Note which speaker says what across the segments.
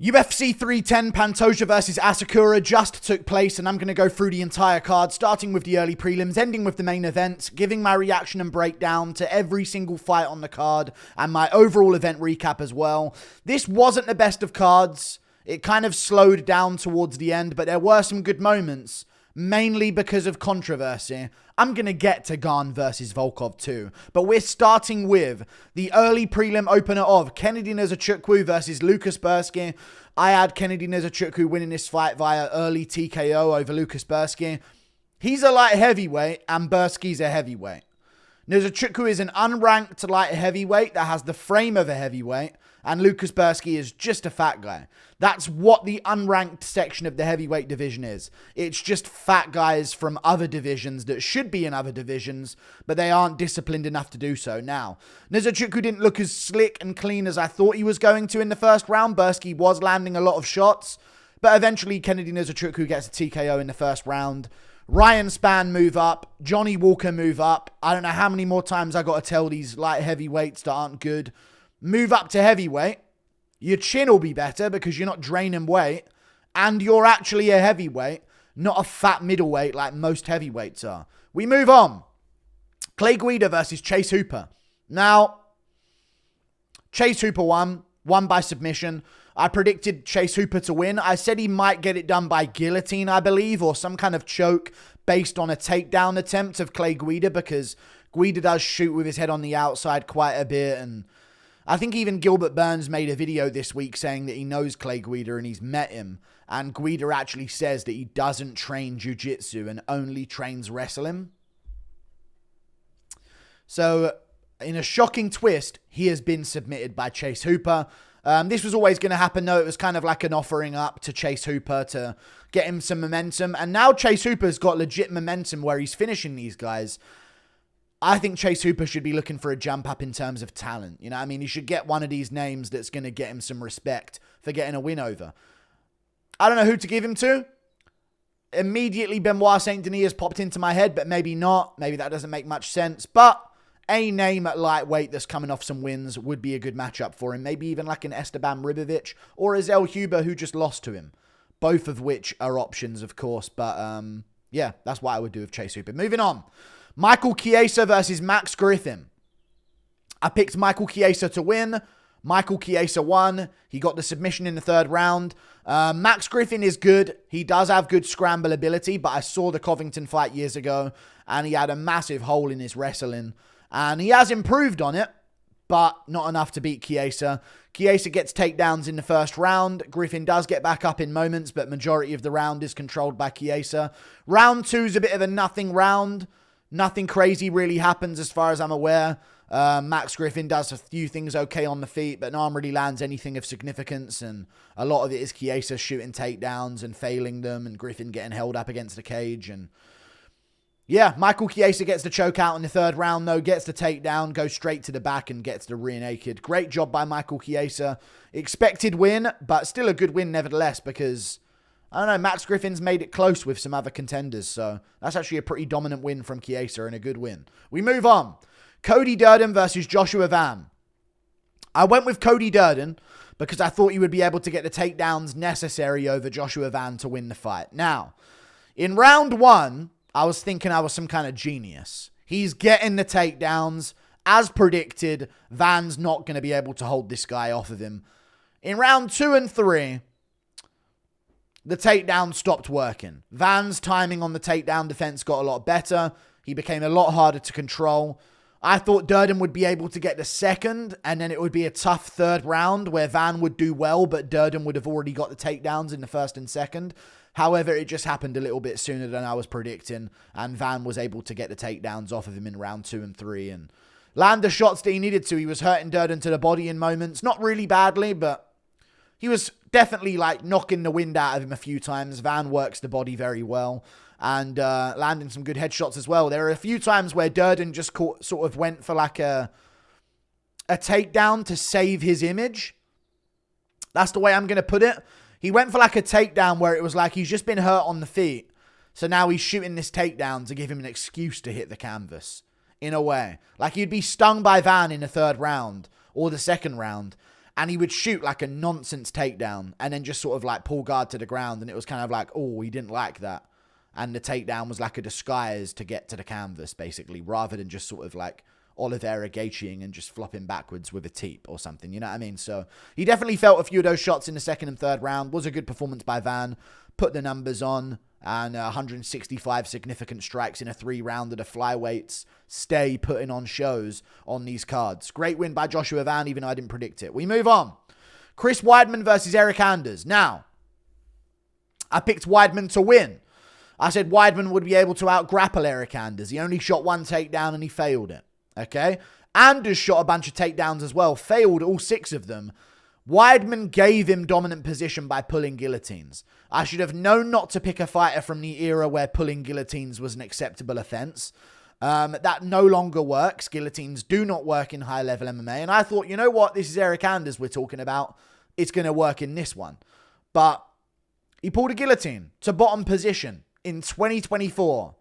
Speaker 1: UFC 310 Pantoja versus Asakura just took place, and I'm going to go through the entire card, starting with the early prelims, ending with the main event, giving my reaction and breakdown to every single fight on the card, and my overall event recap as well. This wasn't the best of cards. It kind of slowed down towards the end, but there were some good moments, mainly because of controversy. I'm going to get to Gane versus Volkov too, but we're starting with the early prelim opener of Kennedy Nzechukwu versus Brzeski. I had Kennedy Nzechukwu winning this fight via early TKO over Brzeski. He's a light heavyweight and Brzeski's a heavyweight. Nzechukwu is an unranked light heavyweight that has the frame of a heavyweight, and Brzeski is just a fat guy. That's what the unranked section of the heavyweight division is. It's just fat guys from other divisions that should be in other divisions, but they aren't disciplined enough to do so. Now, Nzechukwu didn't look as slick and clean as I thought he was going to in the first round. Brzeski was landing a lot of shots, but eventually Kennedy Nzechukwu gets a TKO in the first round. Ryan Spann move up. Johnny Walker move up. I don't know how many more times I got to tell these light heavyweights that aren't good. Move up to heavyweight. Your chin will be better because you're not draining weight. And you're actually a heavyweight, not a fat middleweight like most heavyweights are. We move on. Clay Guida versus Chase Hooper. Now, Chase Hooper won by submission. I predicted Chase Hooper to win. I said he might get it done by guillotine, I believe, or some kind of choke based on a takedown attempt of Clay Guida, because Guida does shoot with his head on the outside quite a bit. And I think even Gilbert Burns made a video this week saying that he knows Clay Guida and he's met him. And Guida actually says that he doesn't train jiu-jitsu and only trains wrestling. So, in a shocking twist, he has been submitted by Chase Hooper. This was always going to happen, though. It was kind of like an offering up to Chase Hooper to get him some momentum. And now Chase Hooper's got legit momentum where he's finishing these guys. I think Chase Hooper should be looking for a jump up in terms of talent. You know what I mean? He should get one of these names that's going to get him some respect for getting a win over. I don't know who to give him to. Immediately, Benoit Saint Denis has popped into my head, but maybe not. Maybe that doesn't make much sense. But a name at lightweight that's coming off some wins would be a good matchup for him. Maybe even like an Esteban Ribovic or a Zel Huber who just lost to him. Both of which are options, of course. But yeah, that's what I would do with Chase Hooper. Moving on. Michael Chiesa versus Max Griffin. I picked Michael Chiesa to win. Michael Chiesa won. He got the submission in the third round. Max Griffin is good. He does have good scramble ability, but I saw the Covington fight years ago, and he had a massive hole in his wrestling. And he has improved on it, but not enough to beat Chiesa. Chiesa gets takedowns in the first round. Griffin does get back up in moments, but majority of the round is controlled by Chiesa. Round 2 is a bit of a nothing round. Nothing crazy really happens as far as I'm aware. Max Griffin does a few things okay on the feet, but no one really lands anything of significance. And a lot of it is Chiesa shooting takedowns and failing them, and Griffin getting held up against the cage. And yeah, Michael Chiesa gets the choke out in the third round, though, gets the takedown, goes straight to the back and gets the rear naked. Great job by Michael Chiesa. Expected win, but still a good win nevertheless, because I don't know, Max Griffin's made it close with some other contenders, so that's actually a pretty dominant win from Chiesa and a good win. We move on. Cody Durden versus Joshua Van. I went with Cody Durden because I thought he would be able to get the takedowns necessary over Joshua Van to win the fight. Now, in round 1, I was thinking I was some kind of genius. He's getting the takedowns. As predicted, Van's not going to be able to hold this guy off of him. In round 2 and 3, the takedown stopped working. Van's timing on the takedown defense got a lot better. He became a lot harder to control. I thought Durden would be able to get the second, and then it would be a tough third round where Van would do well, but Durden would have already got the takedowns in the first and second. However, it just happened a little bit sooner than I was predicting, and Van was able to get the takedowns off of him in round 2 and 3 and land the shots that he needed to. He was hurting Durden to the body in moments. Not really badly, but he was definitely like knocking the wind out of him a few times. Van works the body very well and landing some good headshots as well. There are a few times where Durden just sort of went for like a takedown to save his image. That's the way I'm going to put it. He went for like a takedown where it was like he's just been hurt on the feet. So now he's shooting this takedown to give him an excuse to hit the canvas. In a way. Like he'd be stung by Van in the third round or the second round. and he would shoot like a nonsense takedown and then just sort of like pull guard to the ground. And it was kind of like, oh, he didn't like that. And the takedown was like a disguise to get to the canvas, basically, rather than just sort of like Oliveira Gaethjeing and just flopping backwards with a teep or something. You know what I mean? So he definitely felt a few of those shots in the second and third round. Was a good performance by Van. Put the numbers on. And 165 significant strikes in a 3-rounder. The flyweights stay putting on shows on these cards. Great win by Joshua Van, even though I didn't predict it. We move on. Chris Weidman versus Eryk Anders. Now, I picked Weidman to win. I said Weidman would be able to out-grapple Eryk Anders. He only shot one takedown and he failed it. Okay? Anders shot a bunch of takedowns as well. Failed all 6 of them. Weidman gave him dominant position by pulling guillotines. I should have known not to pick a fighter from the era where pulling guillotines was an acceptable offense. That no longer works. Guillotines do not work in high-level MMA. And I thought, you know what? This is Eryk Anders we're talking about. It's going to work in this one. But he pulled a guillotine to bottom position in 2024.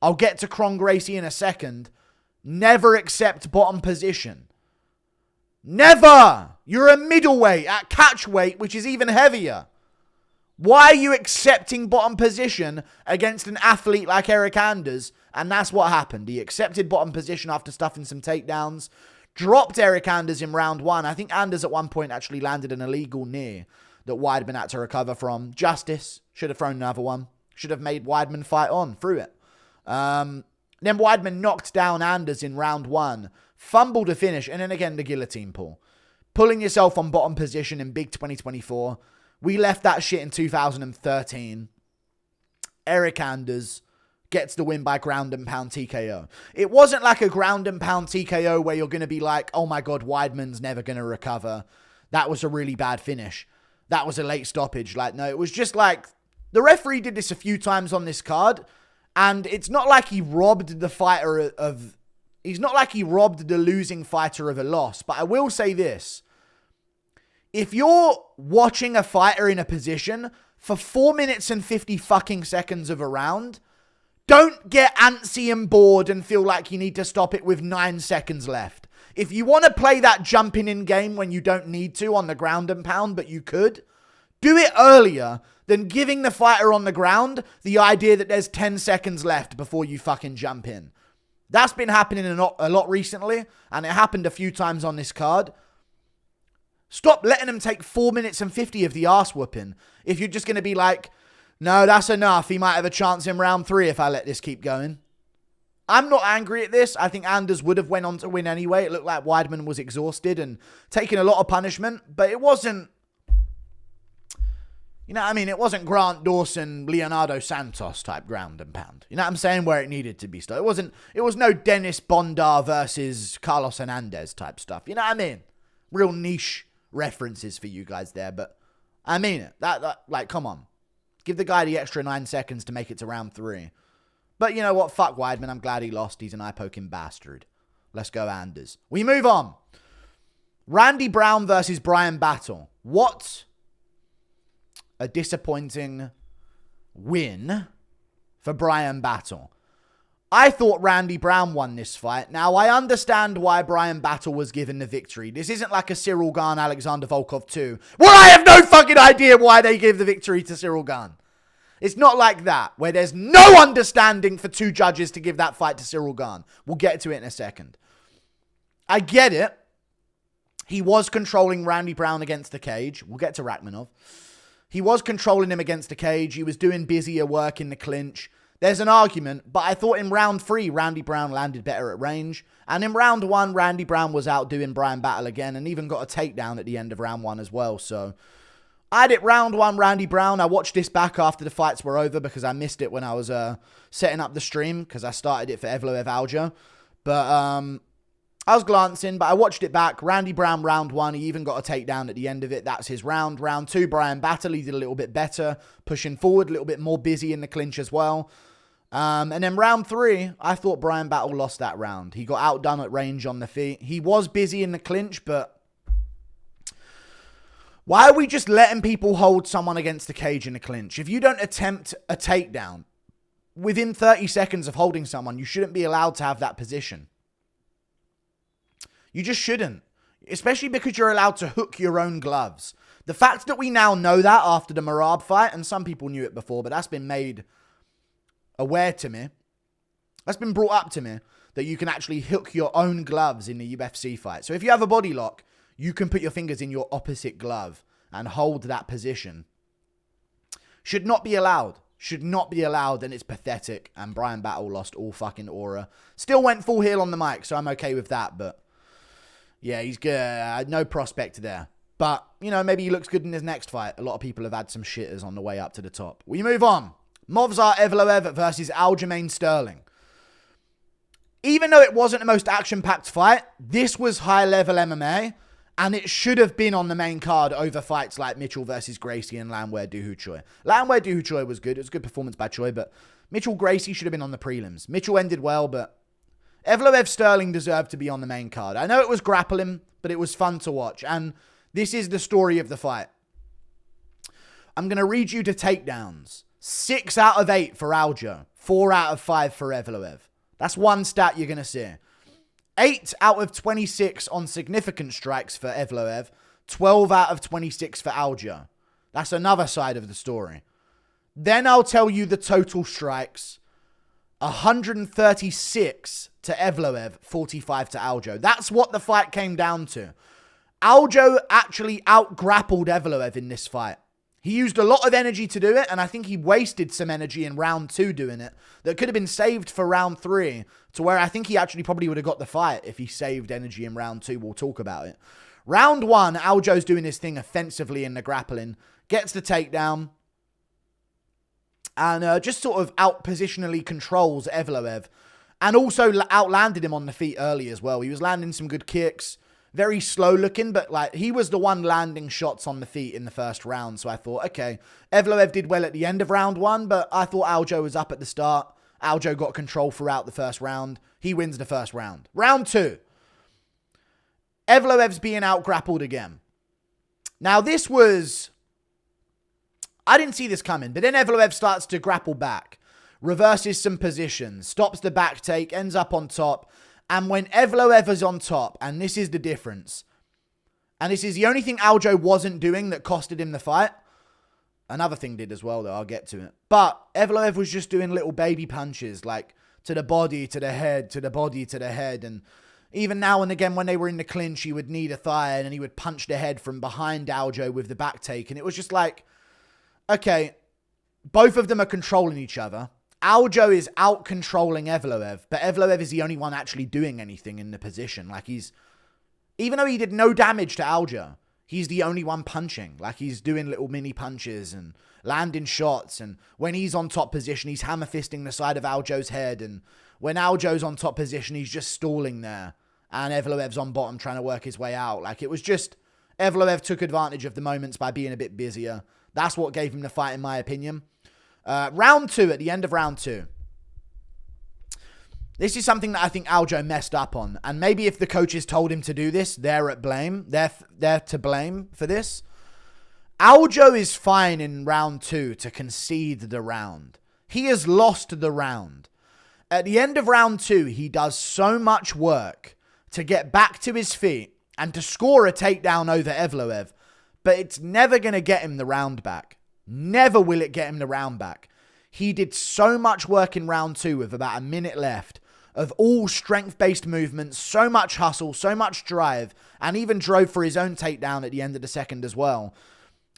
Speaker 1: I'll get to Kron Gracie in a second. Never accept bottom position. Never! You're a middleweight at catch weight, which is even heavier. Why are you accepting bottom position against an athlete like Eryk Anders? And that's what happened. He accepted bottom position after stuffing some takedowns. Dropped Eryk Anders in round 1. I think Anders at one point actually landed an illegal knee that Weidman had to recover from. Justice. Should have thrown another one. Should have made Weidman fight on through it. Then Weidman knocked down Anders in round 1. Fumbled a finish. And then again, the guillotine pull. Pulling yourself on bottom position in big 2024. We left that shit in 2013. Eryk Anders gets the win by ground and pound TKO. It wasn't like a ground and pound TKO where you're going to be like, oh my God, Weidman's never going to recover. That was a really bad finish. That was a late stoppage. Like, no, it was just like, the referee did this a few times on this card. And it's not like he robbed the fighter of... He's not like he robbed the losing fighter of a loss. But I will say this. If you're watching a fighter in a position for 4 minutes and 50 fucking seconds of a round, don't get antsy and bored and feel like you need to stop it with 9 seconds left. If you want to play that jumping in game when you don't need to on the ground and pound, but you could, do it earlier than giving the fighter on the ground the idea that there's 10 seconds left before you fucking jump in. That's been happening a lot recently, and it happened a few times on this card. Stop letting them take 4 minutes and 50 of the arse whooping. If you're just going to be like, no, that's enough. He might have a chance in round 3 if I let this keep going. I'm not angry at this. I think Anders would have went on to win anyway. It looked like Weidman was exhausted and taking a lot of punishment, but it wasn't, you know what I mean? It wasn't Grant Dawson, Leonardo Santos type ground and pound. You know what I'm saying? Where it needed to be stuff. It was no Dennis Bondar versus Carlos Hernandez type stuff. You know what I mean? Real niche references for you guys there, but I mean it. That like, come on. Give the guy the extra 9 seconds to make it to round 3. But you know what? Fuck Weidman. I'm glad he lost. He's an eye-poking bastard. Let's go, Anders. We move on. Randy Brown versus Bryan battle. What a disappointing win for Bryan battle. I thought Randy Brown won this fight. Now, I understand why Bryan battle was given the victory. This isn't like a Ciryl Gane, Alexandre Volkov 2, where I have no fucking idea why they gave the victory to Ciryl Gane. It's not like that, where there's no understanding for 2 judges to give that fight to Ciryl Gane. We'll get to it in a second. I get it. He was controlling Randy Brown against the cage. We'll get to Rakhmonov. He was controlling him against the cage. He was doing busier work in the clinch. There's an argument, but I thought in round 3, Randy Brown landed better at range. And in round 1, Randy Brown was outdoing Bryan battle again and even got a takedown at the end of round 1 as well. So I had it round 1, Randy Brown. I watched this back after the fights were over because I missed it when I was setting up the stream because I started it for Evloev Alja. But I was glancing, but I watched it back. Randy Brown, round 1, he even got a takedown at the end of it. That's his round. Round 2, Bryan battle, he did a little bit better, pushing forward, a little bit more busy in the clinch as well. And then round 3, I thought Bryan battle lost that round. He got outdone at range on the feet. He was busy in the clinch, but why are we just letting people hold someone against the cage in the clinch? If you don't attempt a takedown within 30 seconds of holding someone, you shouldn't be allowed to have that position. You just shouldn't. especially because you're allowed to hook your own gloves. The fact that we now know that after the Merab fight, and some people knew it before, but that's been made aware to me. That's been brought up to me, that you can actually hook your own gloves in the UFC fight. So if you have a body lock, you can put your fingers in your opposite glove and hold that position. Should not be allowed. Should not be allowed, and it's pathetic. And Bryan Battle lost all fucking aura. Still went full heel on the mic, so I'm okay with that. But yeah, he's good. No prospect there. But, you know, maybe he looks good in his next fight. A lot of people have had some shitters on the way up to the top. We move on. Movsar Evloev versus Aljamain Sterling. Even though it wasn't the most action-packed fight, this was high-level MMA, and it should have been on the main card over fights like Mitchell versus Gracie and Landwehr Choi. Landwehr Choi was good. It was a good performance by Choi, but Mitchell Gracie should have been on the prelims. Mitchell ended well, but Evloev Sterling deserved to be on the main card. I know it was grappling, but it was fun to watch, and this is the story of the fight. I'm going to read you the takedowns. 6 out of 8 for Aljo. 4 out of 5 for Evloev. That's one stat you're going to see. 8 out of 26 on significant strikes for Evloev. 12 out of 26 for Aljo. That's another side of the story. Then I'll tell you the total strikes. 136 to Evloev, 45 to Aljo. That's what the fight came down to. Aljo actually out-grappled Evloev in this fight. He used a lot of energy to do it, and I think he wasted some energy in round 2 doing it that could have been saved for round 3, to where I think he actually probably would have got the fight if he saved energy in round 2. We'll talk about it. Round 1, Aljo's doing his thing offensively in the grappling, gets the takedown, and just sort of out-positionally controls Evloev, and also outlanded him on the feet early as well. He was landing some good kicks. Very slow looking, but like he was the one landing shots on the feet in the first round. So I thought, okay, Evloev did well at the end of round 1, but I thought Aljo was up at the start. Aljo got control throughout the first round. He wins the first round. Round 2. Evloev's being out-grappled again. Now this was... I didn't see this coming, but then Evloev starts to grapple back. Reverses some positions. Stops the back take. Ends up on top. And when Evloev is on top, and this is the difference, and this is the only thing Aljo wasn't doing that costed him the fight. Another thing did as well, though. I'll get to it. But Evloev was just doing little baby punches, like to the body, to the head, to the body, to the head. And even now and again, when they were in the clinch, he would knee the thigh, and he would punch the head from behind Aljo with the back take. And it was just like, okay, both of them are controlling each other. Aljo is out-controlling Evloev, but Evloev is the only one actually doing anything in the position. Like even though he did no damage to Aljo, he's the only one punching. Like he's doing little mini punches and landing shots. And when he's on top position, he's hammer fisting the side of Aljo's head. And when Aljo's on top position, he's just stalling there. And Evloev's on bottom trying to work his way out. Like it was just, Evloev took advantage of the moments by being a bit busier. That's what gave him the fight, in my opinion. Round 2, at the end of round 2. This is something that I think Aljo messed up on. And maybe if the coaches told him to do this, they're at blame. They're to blame for this. Aljo is fine in round 2 to concede the round. He has lost the round. At the end of round 2, he does so much work to get back to his feet and to score a takedown over Evloev. But it's never going to get him the round back. Never will it get him the round back. He did so much work in round 2 with about a minute left of all strength-based movements, so much hustle, so much drive, and even drove for his own takedown at the end of the second as well.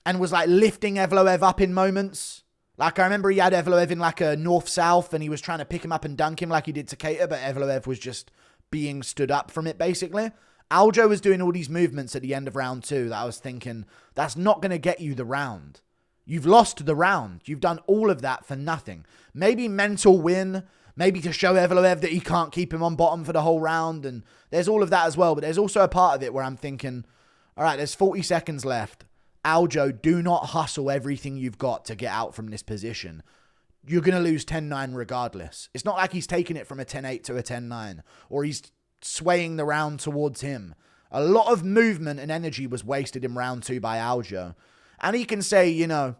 Speaker 1: And was like lifting Evloev up in moments. Like I remember he had Evloev in like a north-south and he was trying to pick him up and dunk him like he did to Keita, but Evloev was just being stood up from it basically. Aljo was doing all these movements at the end of round 2 that I was thinking, that's not going to get you the round. You've lost the round. You've done all of that for nothing. Maybe mental win. Maybe to show Evloev that he can't keep him on bottom for the whole round. And there's all of that as well. But there's also a part of it where I'm thinking, all right, there's 40 seconds left. Aljo, do not hustle everything you've got to get out from this position. You're going to lose 10-9 regardless. It's not like he's taking it from a 10-8 to a 10-9. Or he's swaying the round towards him. A lot of movement and energy was wasted in round 2 by Aljo. And he can say, you know,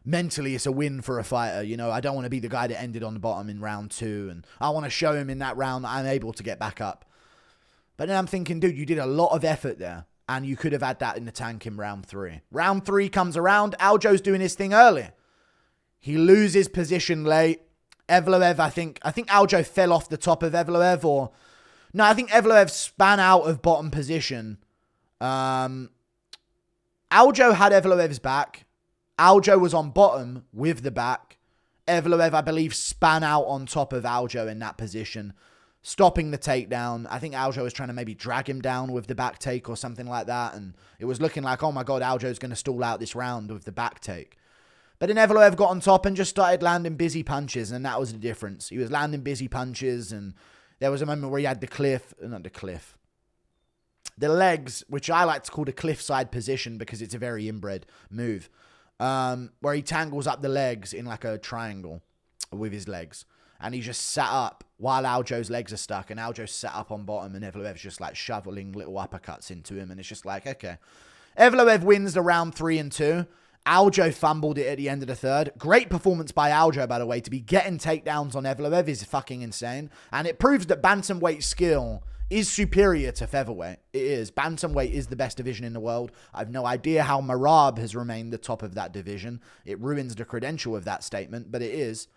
Speaker 1: mentally it's a win for a fighter. You know, I don't want to be the guy that ended on the bottom in round 2. And I want to show him in that round that I'm able to get back up. But then I'm thinking, dude, you did a lot of effort there. And you could have had that in the tank in round 3. Round 3 comes around. Aljo's doing his thing early. He loses position late. Evloev, I think Aljo fell off the top of Evloev, or... No, I think Evloev span out of bottom position. Aljo had Evloev's back. Aljo was on bottom with the back. Evloev, I believe, span out on top of Aljo in that position, stopping the takedown. I think Aljo was trying to maybe drag him down with the back take or something like that, and it was looking like, oh my God, Aljo's going to stall out this round with the back take. But then Evloev got on top and just started landing busy punches, and that was the difference. He was landing busy punches, and there was a moment where he had the legs, which I like to call the cliffside position because it's a very inbred move, where he tangles up the legs in like a triangle with his legs. And he just sat up while Aljo's legs are stuck, and Aljo sat up on bottom, and Evloev's just like shoveling little uppercuts into him, and it's just like, okay. Evloev wins the round 3 and 2. Aljo fumbled it at the end of the 3rd. Great performance by Aljo, by the way. To be getting takedowns on Evloev is fucking insane. And it proves that bantamweight skill is superior to featherweight. It is. Bantamweight is the best division in the world. I have no idea how Marab has remained the top of that division. It ruins the credential of that statement, but it is.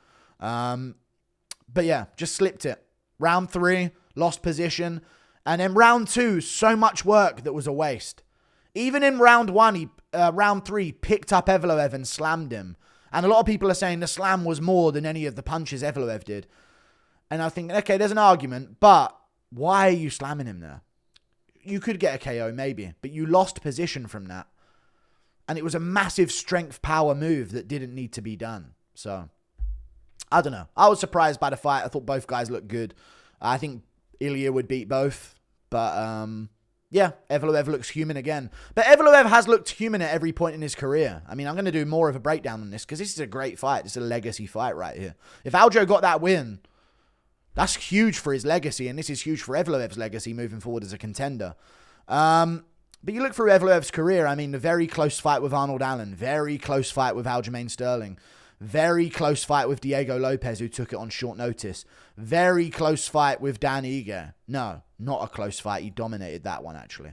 Speaker 1: But yeah, just slipped it. Round 3, lost position. And then round 2, so much work that was a waste. Even in round 1, round 3, picked up Evloev and slammed him. And a lot of people are saying the slam was more than any of the punches Evloev did. And I think, okay, there's an argument, but why are you slamming him there? You could get a KO, maybe, but you lost position from that. And it was a massive strength power move that didn't need to be done. So, I don't know. I was surprised by the fight. I thought both guys looked good. I think Ilya would beat both, but yeah, Evloev looks human again. But Evloev has looked human at every point in his career. I mean, I'm going to do more of a breakdown on this because this is a great fight. This is a legacy fight right here. If Aljo got that win, that's huge for his legacy, and this is huge for Evloev's legacy moving forward as a contender. But you look through Evloev's career, I mean, the very close fight with Arnold Allen, very close fight with Aljamain Sterling, very close fight with Diego Lopez, who took it on short notice. Very close fight with Dan Ige. No, not a close fight. He dominated that one, actually.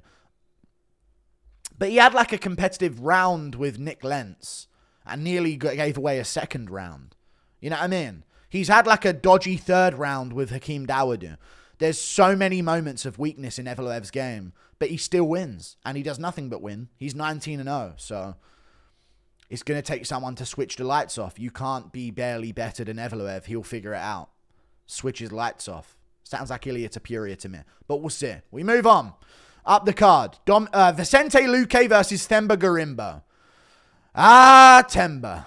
Speaker 1: But he had like a competitive round with Nick Lentz and nearly gave away a second round. You know what I mean? He's had like a dodgy 3rd round with Hakeem Dawodu. There's so many moments of weakness in Evloev's game, but he still wins. And he does nothing but win. He's 19-0, so it's going to take someone to switch the lights off. You can't be barely better than Evloev. He'll figure it out. Switch his lights off. Sounds like Ilya Tapuria to me. But we'll see. We move on. Up the card. Vicente Luque versus Themba Gorimbo. Themba.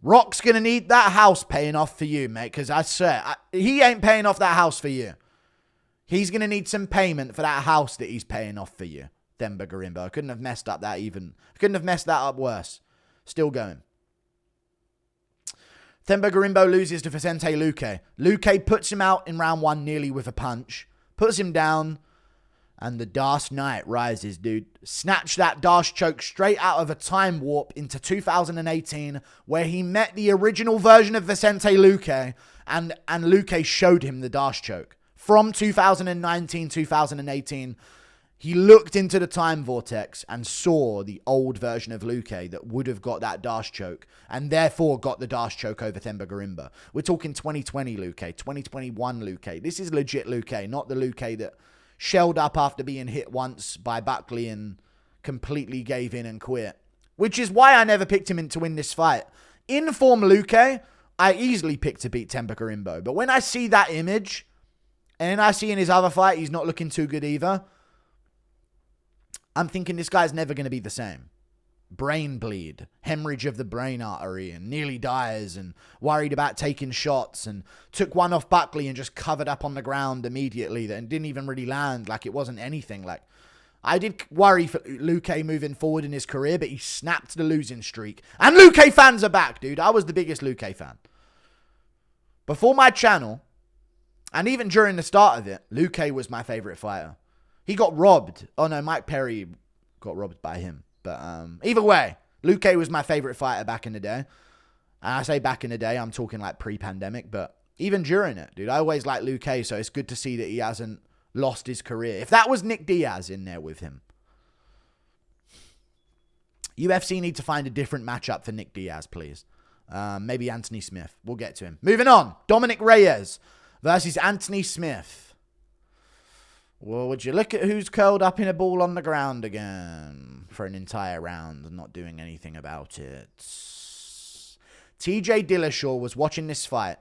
Speaker 1: Rock's going to need that house paying off for you, mate. Because I swear, he ain't paying off that house for you. He's going to need some payment for that house that he's paying off for you. Themba Gorimbo. I couldn't have messed up that even. I couldn't have messed that up worse. Still going. Themba Gorimbo loses to Vicente Luque. Luque puts him out in round 1 nearly with a punch. Puts him down. And the Dark Knight rises, dude. Snatched that Darsh choke straight out of a time warp into 2018, where he met the original version of Vicente Luque, and Luque showed him the Darsh choke. From 2019, 2018, he looked into the time vortex and saw the old version of Luque that would have got that Darsh choke, and therefore got the Darsh choke over Themba Gorimbo. We're talking 2020 Luque, 2021 Luque. This is legit Luque, not the Luque that shelled up after being hit once by Buckley and completely gave in and quit. Which is why I never picked him to win this fight. In form Luque, I easily picked to beat Themba Gorimbo. But when I see that image, and then I see in his other fight he's not looking too good either, I'm thinking this guy's never going to be the same. Brain bleed, hemorrhage of the brain artery, and nearly dies, and worried about taking shots, and took one off Buckley and just covered up on the ground immediately and didn't even really land like it wasn't anything. Like, I did worry for Luque moving forward in his career, but he snapped the losing streak. And Luque fans are back, dude. I was the biggest Luque fan. Before my channel, and even during the start of it, Luque was my favorite fighter. He got robbed. Oh no, Mike Perry got robbed by him. But either way, Luque was my favorite fighter back in the day. And I say back in the day, I'm talking like pre-pandemic, but even during it, dude, I always liked Luque, so it's good to see that he hasn't lost his career. If that was Nick Diaz in there with him. UFC need to find a different matchup for Nick Diaz, please. Maybe Anthony Smith. We'll get to him. Moving on. Dominick Reyes versus Anthony Smith. Well, would you look at who's curled up in a ball on the ground again for an entire round and not doing anything about it? TJ Dillashaw was watching this fight,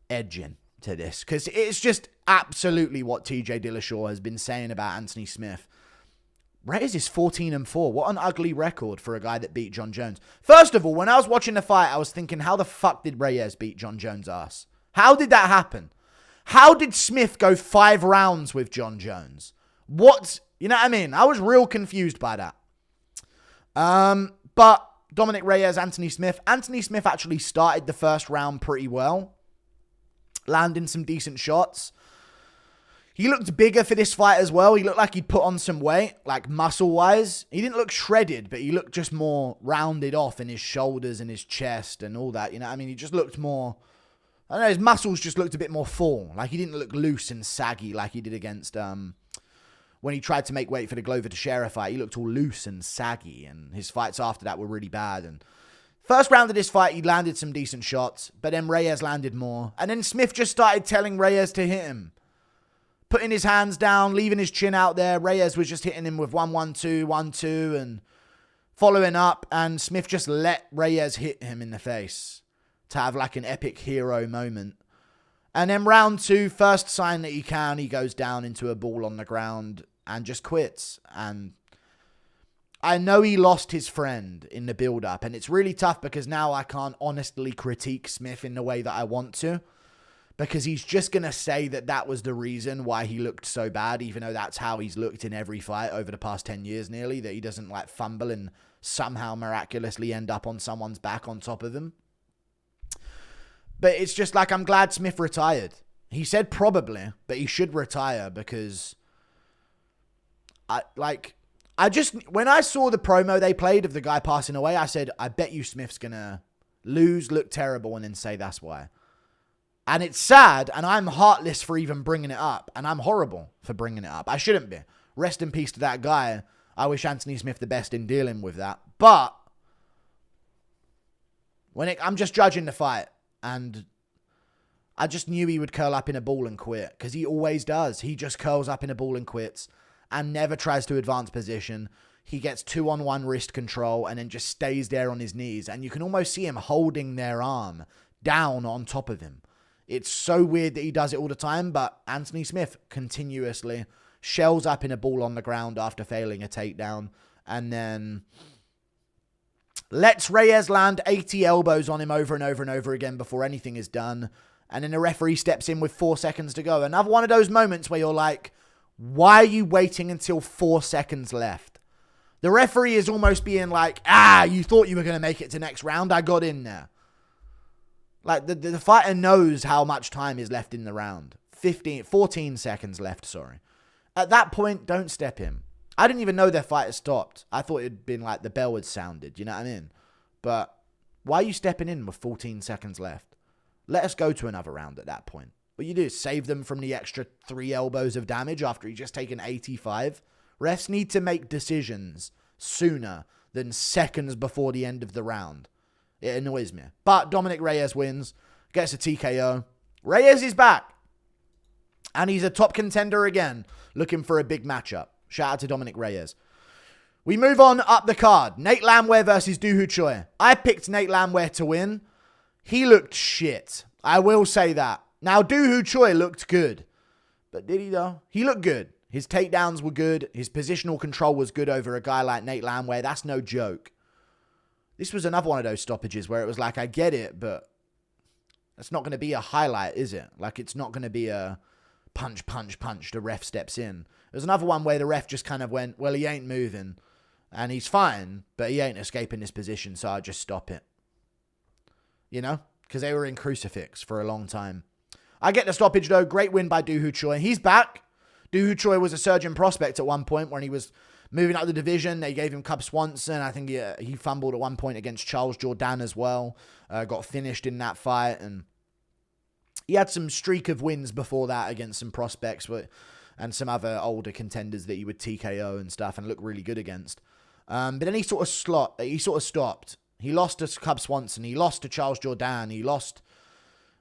Speaker 1: edging to this, because it's just absolutely what TJ Dillashaw has been saying about Anthony Smith. Reyes is 14-4. What an ugly record for a guy that beat John Jones. First of all, when I was watching the fight, I was thinking, how the fuck did Reyes beat John Jones' ass? How did that happen? How did Smith go 5 rounds with John Jones? What? You know what I mean? I was real confused by that. But Dominick Reyes, Anthony Smith. Anthony Smith actually started the first round pretty well, landing some decent shots. He looked bigger for this fight as well. He looked like he'd put on some weight, like muscle-wise. He didn't look shredded, but he looked just more rounded off in his shoulders and his chest and all that. You know what I mean? He just looked more... I don't know, his muscles just looked a bit more full. Like, he didn't look loose and saggy like he did against... when he tried to make weight for the Glover Teixeira fight, he looked all loose and saggy. And his fights after that were really bad. And first round of this fight, he landed some decent shots. But then Reyes landed more. And then Smith just started telling Reyes to hit him. Putting his hands down, leaving his chin out there. Reyes was just hitting him with 1-1-2, 1-2, and following up. And Smith just let Reyes hit him in the face to have like an epic hero moment. And then round 2, first sign that he can, he goes down into a ball on the ground and just quits. And I know he lost his friend in the build-up. And it's really tough because now I can't honestly critique Smith in the way that I want to. Because he's just going to say that that was the reason why he looked so bad, even though that's how he's looked in every fight over the past 10 years nearly, that he doesn't like fumble and somehow miraculously end up on someone's back on top of him. But it's just like, I'm glad Smith retired. He said probably, but he should retire because when I saw the promo they played of the guy passing away, I said, I bet you Smith's going to lose, look terrible, and then say that's why. And it's sad, and I'm heartless for even bringing it up, and I'm horrible for bringing it up. I shouldn't be. Rest in peace to that guy. I wish Anthony Smith the best in dealing with that. But I'm just judging the fight, and I just knew he would curl up in a ball and quit, because he always does. He just curls up in a ball and quits, and never tries to advance position. He gets 2-on-1 wrist control, and then just stays there on his knees, and you can almost see him holding their arm down on top of him. It's so weird that he does it all the time, but Anthony Smith continuously shells up in a ball on the ground after failing a takedown, and then lets Reyes land 80 elbows on him over and over and over again before anything is done, and then the referee steps in with 4 seconds to go. Another one of those moments where you're like, why are you waiting until 4 seconds left? The referee is almost being like, you thought you were going to make it to next round, I got in there. Like, the fighter knows how much time is left in the round. 14 seconds left, sorry. At that point, don't step in. I didn't even know their fight had stopped. I thought it'd been like the bell had sounded, you know what I mean? But why are you stepping in with 14 seconds left? Let us go to another round at that point. What you do is save them from the extra 3 elbows of damage after he's just taken 85. Refs need to make decisions sooner than seconds before the end of the round. It annoys me. But Dominick Reyes wins, gets a TKO. Reyes is back. And he's a top contender again, looking for a big matchup. Shout out to Dominick Reyes. We move on up the card. Nate Landwehr versus Doo Ho Choi. I picked Nate Landwehr to win. He looked shit. I will say that. Now, Doo Ho Choi looked good. But did he though? He looked good. His takedowns were good. His positional control was good over a guy like Nate Landwehr. That's no joke. This was another one of those stoppages where it was like, I get it, but it's not going to be a highlight, is it? Like, it's not going to be a punch, the ref steps in. There's another one where the ref just kind of went, well, he ain't moving, and he's fine, but he ain't escaping this position, so I'll just stop it. You know? Because they were in crucifix for a long time. I get the stoppage, though. Great win by Doo Ho Choi. He's back. Doo Ho Choi was a surgeon prospect at one point when he was moving up the division. They gave him Cub Swanson. I think he fumbled at one point against Charles Jourdain as well. Got finished in that fight. And He had some streak of wins before that against some prospects and some other older contenders that he would TKO and stuff and look really good against. But then he sort of stopped. He lost to Cub Swanson. He lost to Charles Jourdain. He lost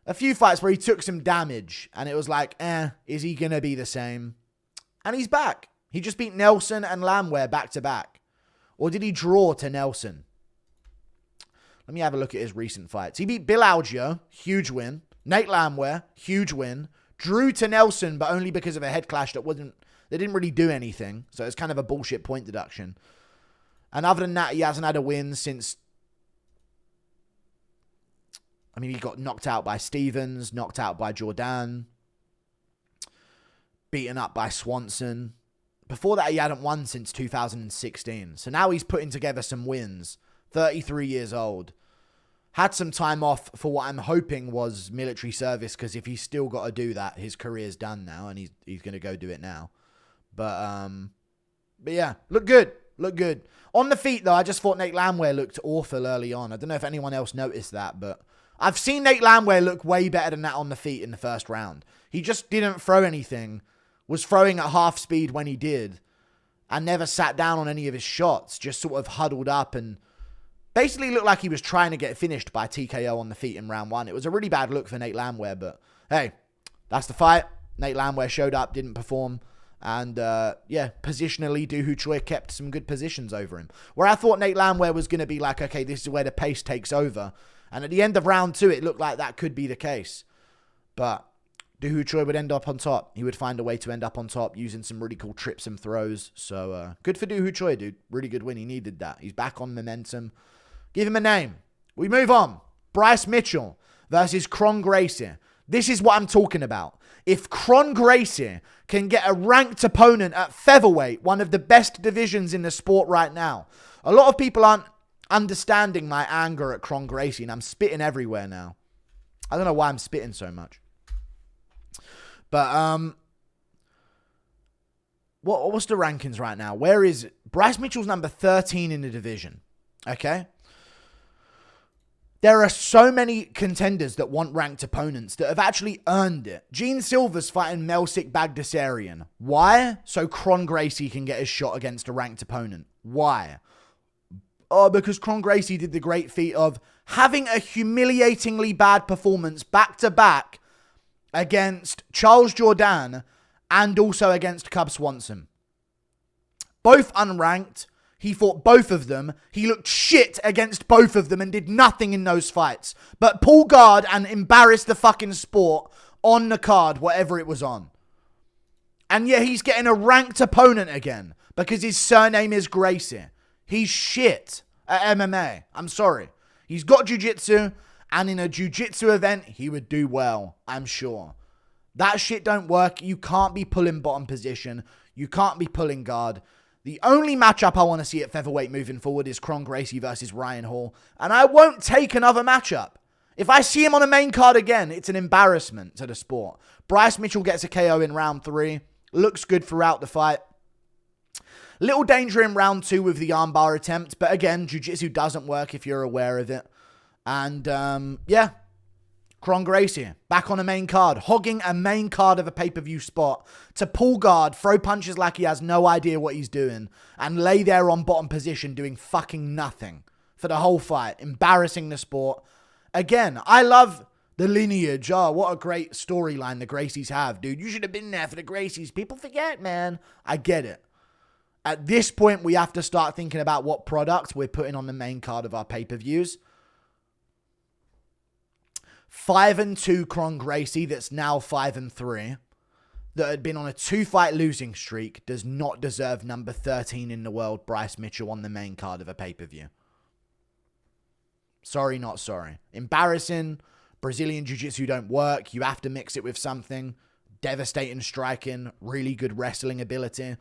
Speaker 1: a few fights where he took some damage. And it was like, is he going to be the same? And he's back. He just beat Nelson and Landwehr back to back. Or did he draw to Nelson? Let me have a look at his recent fights. He beat Bill Algeo, huge win. Nate Landwehr, huge win. Drew to Nelson, but only because of a head clash they didn't really do anything. So it's kind of a bullshit point deduction. And other than that, he hasn't had a win since... I mean, he got knocked out by Stevens, knocked out by Jourdain, beaten up by Swanson. Before that, he hadn't won since 2016. So now he's putting together some wins. 33 years old. Had some time off for what I'm hoping was military service, because if he's still got to do that, his career's done now, and he's going to go do it now. But yeah, look good. On the feet, though, I just thought Nate Landwehr looked awful early on. I don't know if anyone else noticed that, but I've seen Nate Landwehr look way better than that on the feet in the first round. He just didn't throw anything, was throwing at half speed when he did, and never sat down on any of his shots, just sort of huddled up and basically looked like he was trying to get finished by TKO on the feet in round one. It was a really bad look for Nate Landwehr, but hey, that's the fight. Nate Landwehr showed up, didn't perform. And, positionally, Choi kept some good positions over him. Where I thought Nate Landwehr was going to be like, okay, this is where the pace takes over. And at the end of round two, it looked like that could be the case. But Choi would end up on top. He would find a way to end up on top using some really cool trips and throws. So, good for Choi, dude. Really good win. He needed that. He's back on momentum. Give him a name. We move on. Bryce Mitchell versus Kron Gracie. This is what I'm talking about. If Kron Gracie can get a ranked opponent at featherweight, one of the best divisions in the sport right now. A lot of people aren't understanding my anger at Kron Gracie, and I'm spitting everywhere now. I don't know why I'm spitting so much. But, what's the rankings right now? Where is it? Bryce Mitchell's number 13 in the division. Okay? There are so many contenders that want ranked opponents that have actually earned it. Gene Silver's fighting Melsik Bagdasarian. Why? So Kron Gracie can get his shot against a ranked opponent. Why? Oh, because Kron Gracie did the great feat of having a humiliatingly bad performance back-to-back against Charles Jourdain and also against Cub Swanson. Both unranked. He fought both of them. He looked shit against both of them and did nothing in those fights. But pull guard and embarrass the fucking sport on the card, whatever it was on. And yeah, he's getting a ranked opponent again because his surname is Gracie. He's shit at MMA. I'm sorry. He's got jiu-jitsu, and in a jiu-jitsu event, he would do well, I'm sure. That shit don't work. You can't be pulling bottom position. You can't be pulling guard. The only matchup I want to see at featherweight moving forward is Kron Gracie versus Ryan Hall. And I won't take another matchup. If I see him on a main card again, it's an embarrassment to the sport. Bryce Mitchell gets a KO in round 3. Looks good throughout the fight. Little danger in round 2 with the armbar attempt. But again, jiu-jitsu doesn't work if you're aware of it. And, Kron Gracie, back on a main card, hogging a main card of a pay-per-view spot to pull guard, throw punches like he has no idea what he's doing, and lay there on bottom position doing fucking nothing for the whole fight, embarrassing the sport. Again, I love the lineage. Oh, what a great storyline the Gracies have, dude. You should have been there for the Gracies. People forget, man. I get it. At this point, we have to start thinking about what product we're putting on the main card of our pay-per-views. 5-2 Kron Gracie, that's now 5-3, that had been on a 2-fight losing streak, does not deserve number 13 in the world, Bryce Mitchell, on the main card of a pay-per-view. Sorry, not sorry. Embarrassing. Brazilian Jiu-Jitsu don't work. You have to mix it with something. Devastating striking. Really good wrestling ability.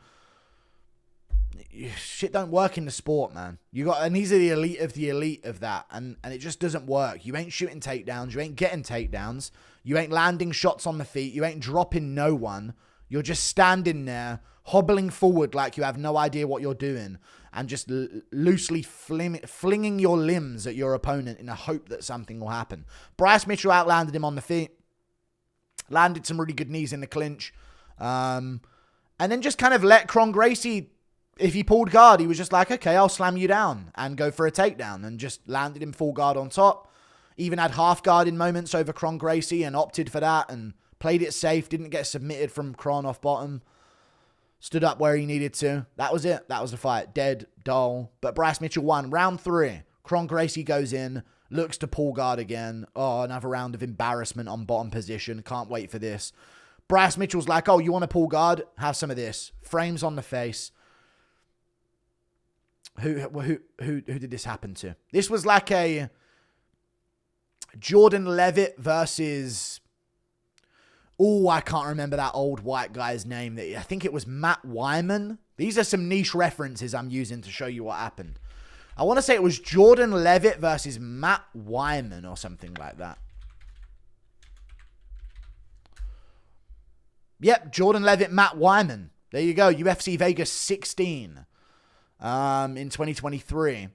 Speaker 1: Shit don't work in the sport, man. And these are the elite of that, and it just doesn't work. You ain't shooting takedowns, you ain't getting takedowns, you ain't landing shots on the feet, you ain't dropping no one. You're just standing there, hobbling forward like you have no idea what you're doing, and just loosely flinging your limbs at your opponent in a hope that something will happen. Bryce Mitchell outlanded him on the feet. Landed some really good knees in the clinch. And then just kind of let Kron Gracie, if he pulled guard, he was just like, okay, I'll slam you down and go for a takedown, and just landed him full guard on top. Even had half guard in moments over Kron Gracie and opted for that and played it safe. Didn't get submitted from Kron off bottom. Stood up where he needed to. That was it. That was the fight. Dead, dull. But Bryce Mitchell won. Round 3. Kron Gracie goes in. Looks to pull guard again. Oh, another round of embarrassment on bottom position. Can't wait for this. Bryce Mitchell's like, oh, you want to pull guard? Have some of this. Frames on the face. Who did this happen to? This was like a Jordan Levitt versus... Oh, I can't remember that old white guy's name. I think it was Matt Weidman. These are some niche references I'm using to show you what happened. I want to say it was Jordan Levitt versus Matt Weidman or something like that. Yep, Jordan Levitt, Matt Weidman. There you go, UFC Vegas 16 in 2023.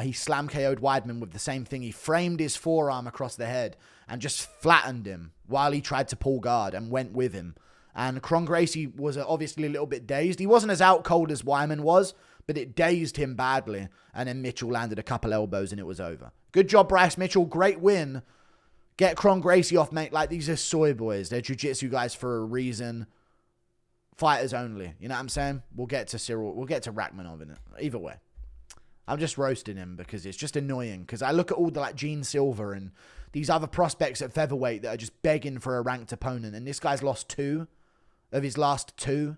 Speaker 1: He slam KO'd Weidman with the same thing. He framed his forearm across the head and just flattened him while he tried to pull guard and went with him. And Kron Gracie was obviously a little bit dazed. He wasn't as out cold as Weidman was, but it dazed him badly. And then Mitchell landed a couple elbows and it was over. Good job, Bryce Mitchell. Great win. Get Kron Gracie off, mate. Like, these are soy boys. They're jiu-jitsu guys for a reason. Fighters only. You know what I'm saying? We'll get to Ciryl. We'll get to Rakhmonov in it. Either way. I'm just roasting him because it's just annoying. Because I look at all the like Gene Silver and these other prospects at featherweight that are just begging for a ranked opponent. And this guy's lost 2 of his last 2.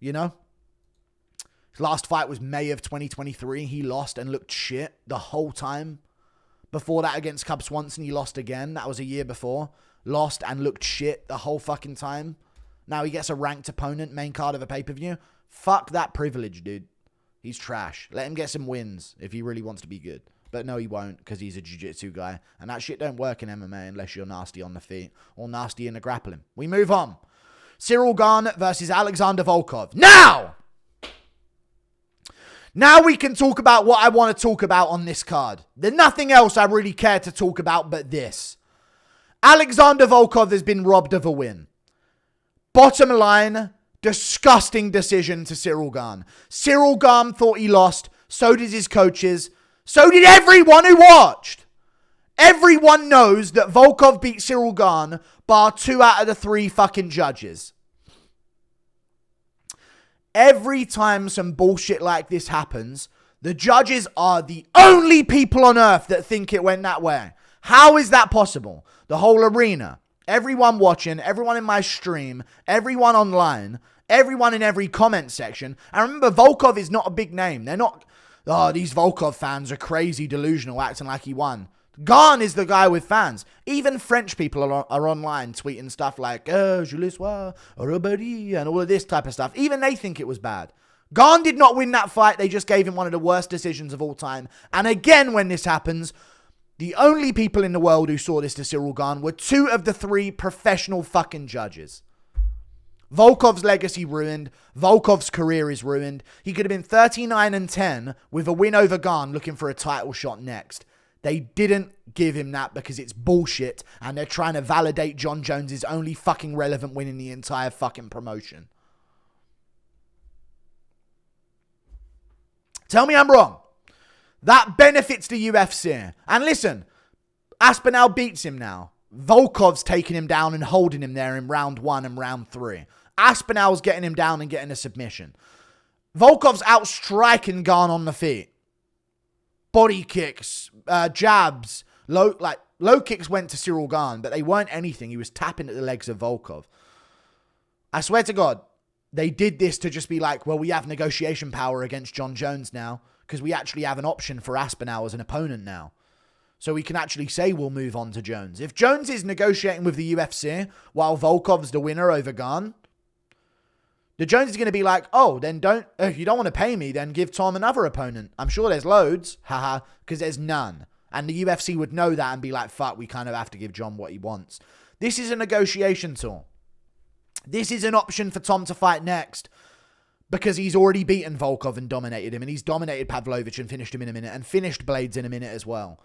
Speaker 1: You know? His last fight was May of 2023. He lost and looked shit the whole time. Before that against Cub Swanson, he lost again. That was a year before. Lost and looked shit the whole fucking time. Now he gets a ranked opponent, main card of a pay-per-view. Fuck that privilege, dude. He's trash. Let him get some wins if he really wants to be good. But no, he won't, because he's a jiu-jitsu guy. And that shit don't work in MMA unless you're nasty on the feet or nasty in the grappling. We move on. Ciryl Gane versus Alexander Volkov. Now we can talk about what I want to talk about on this card. There's nothing else I really care to talk about but this. Alexander Volkov has been robbed of a win. Bottom line, disgusting decision to Ciryl Gane. Ciryl Gane thought he lost. So did his coaches. So did everyone who watched. Everyone knows that Volkov beat Ciryl Gane bar 2 out of the 3 fucking judges. Every time some bullshit like this happens, the judges are the only people on earth that think it went that way. How is that possible? The whole arena, everyone watching, everyone in my stream, everyone online, everyone in every comment section. And remember, Volkov is not a big name. They're not, oh, these Volkov fans are crazy, delusional, acting like he won. Gane is the guy with fans. Even French people are online tweeting stuff like, oh, je le sois, Robert," and all of this type of stuff. Even they think it was bad. Gane did not win that fight. They just gave him one of the worst decisions of all time. And again, when this happens, the only people in the world who saw this to Ciryl Gane were 2 of the 3 professional fucking judges. Volkov's legacy ruined. Volkov's career is ruined. He could have been 39-10 with a win over Gane looking for a title shot next. They didn't give him that because it's bullshit and they're trying to validate Jon Jones' only fucking relevant win in the entire fucking promotion. Tell me I'm wrong. That benefits the UFC. And listen, Aspinall beats him now. Volkov's taking him down and holding him there in round 1 and round 3. Aspinall's getting him down and getting a submission. Volkov's outstriking Gane on the feet. Body kicks, jabs, low kicks went to Ciryl Gane, but they weren't anything. He was tapping at the legs of Volkov. I swear to God, they did this to just be like, well, we have negotiation power against Jon Jones now because we actually have an option for Aspinall as an opponent now. So we can actually say we'll move on to Jones. If Jones is negotiating with the UFC while Volkov's the winner over Gane, the Jones is going to be like, oh, then if you don't want to pay me, then give Tom another opponent. I'm sure there's loads, haha, because there's none. And the UFC would know that and be like, fuck, we kind of have to give John what he wants. This is a negotiation tool. This is an option for Tom to fight next because he's already beaten Volkov and dominated him, and he's dominated Pavlovich and finished him in a minute and finished Blades in a minute as well.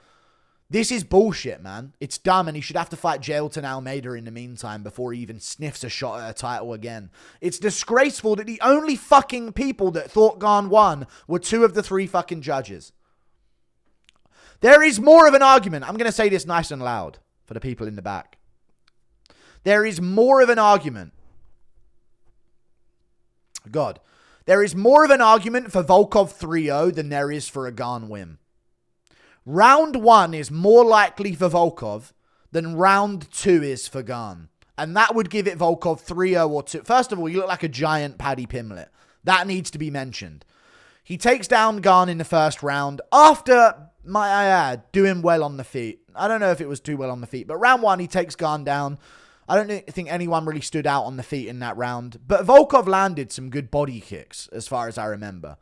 Speaker 1: This is bullshit, man. It's dumb, and he should have to fight Jailton Almeida in the meantime before he even sniffs a shot at a title again. It's disgraceful that the only fucking people that thought Gane won were 2 of the 3 fucking judges. There is more of an argument. I'm going to say this nice and loud for the people in the back. There is more of an argument. God. There is more of an argument for Volkov 3-0 than there is for a Gane win. Round 1 is more likely for Volkov than round 2 is for Gane. And that would give it Volkov 3-0 or 2. First of all, you look like a giant Paddy Pimblett. That needs to be mentioned. He takes down Gane in the first round after, might I add, doing well on the feet. I don't know if it was too well on the feet, but round 1 he takes Gane down. I don't think anyone really stood out on the feet in that round. But Volkov landed some good body kicks, as far as I remember.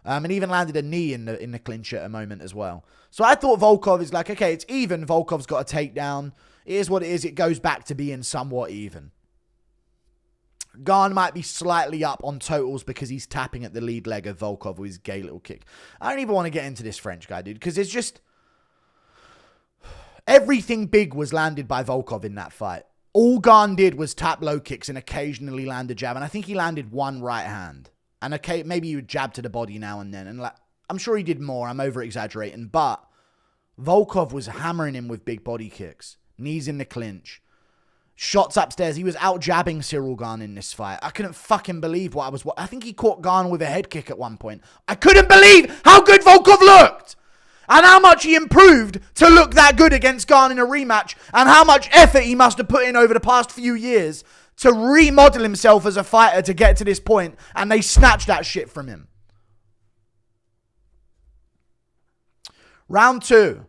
Speaker 1: And even landed a knee in the clinch at a moment as well. So I thought Volkov is like, okay, it's even. Volkov's got a takedown. It is what it is. It goes back to being somewhat even. Gane might be slightly up on totals because he's tapping at the lead leg of Volkov with his gay little kick. I don't even want to get into this French guy, dude, because it's just... everything big was landed by Volkov in that fight. All Gane did was tap low kicks and occasionally land a jab. And I think he landed 1 right hand. And okay, maybe he would jab to the body now and then. And like, I'm sure he did more. I'm over-exaggerating. But Volkov was hammering him with big body kicks. Knees in the clinch. Shots upstairs. He was out-jabbing Ciryl Gane in this fight. I couldn't fucking believe what I was... I think he caught Gane with a head kick at one point. I couldn't believe how good Volkov looked! And how much he improved to look that good against Gane in a rematch. And how much effort he must have put in over the past few years to remodel himself as a fighter to get to this point, and they snatched that shit from him. Round 2.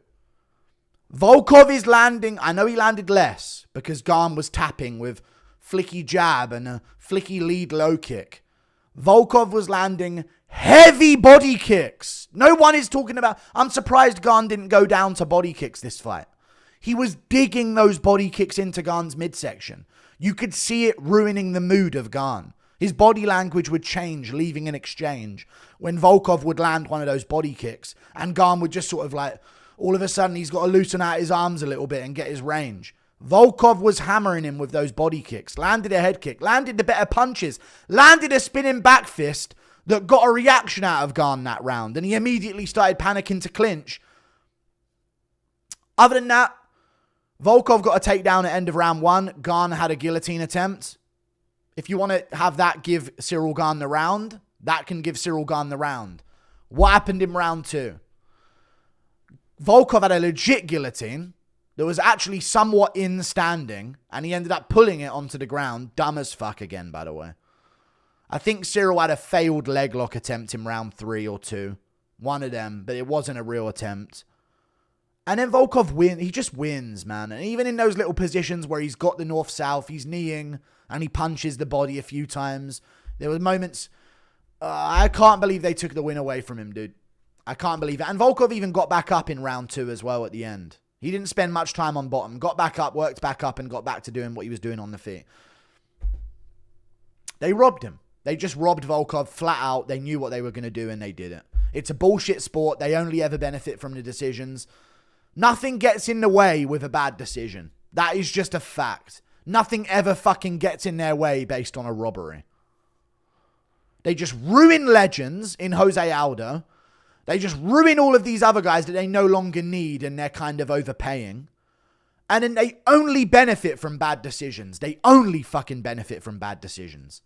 Speaker 1: Volkov is landing. I know he landed less because Gane was tapping with flicky jab and a flicky lead low kick. Volkov was landing heavy body kicks. No one is talking about... I'm surprised Gane didn't go down to body kicks this fight. He was digging those body kicks into Gane's midsection. You could see it ruining the mood of Gane. His body language would change, leaving an exchange, when Volkov would land one of those body kicks, and Gane would just sort of like, all of a sudden he's got to loosen out his arms a little bit and get his range. Volkov was hammering him with those body kicks, landed a head kick, landed the better punches, landed a spinning back fist that got a reaction out of Gane that round, and he immediately started panicking to clinch. Other than that, Volkov got a takedown at end of round 1. Gane had a guillotine attempt. If you want to have that give Ciryl Gane the round, that can give Ciryl Gane the round. What happened in round 2? Volkov had a legit guillotine that was actually somewhat in standing, and he ended up pulling it onto the ground. Dumb as fuck again, by the way. I think Ciryl had a failed leg lock attempt in round 3 or 2. One of them, but it wasn't a real attempt. And then Volkov wins. He just wins, man. And even in those little positions where he's got the north-south, he's kneeing and he punches the body a few times. There were moments... I can't believe they took the win away from him, dude. I can't believe it. And Volkov even got back up in round 2 as well at the end. He didn't spend much time on bottom. Got back up, worked back up, and got back to doing what he was doing on the feet. They robbed him. They just robbed Volkov flat out. They knew what they were going to do, and they did it. It's a bullshit sport. They only ever benefit from the decisions. Nothing gets in the way with a bad decision. That is just a fact. Nothing ever fucking gets in their way based on a robbery. They just ruin legends in Jose Aldo. They just ruin all of these other guys that they no longer need and they're kind of overpaying. And then they only benefit from bad decisions. They only fucking benefit from bad decisions.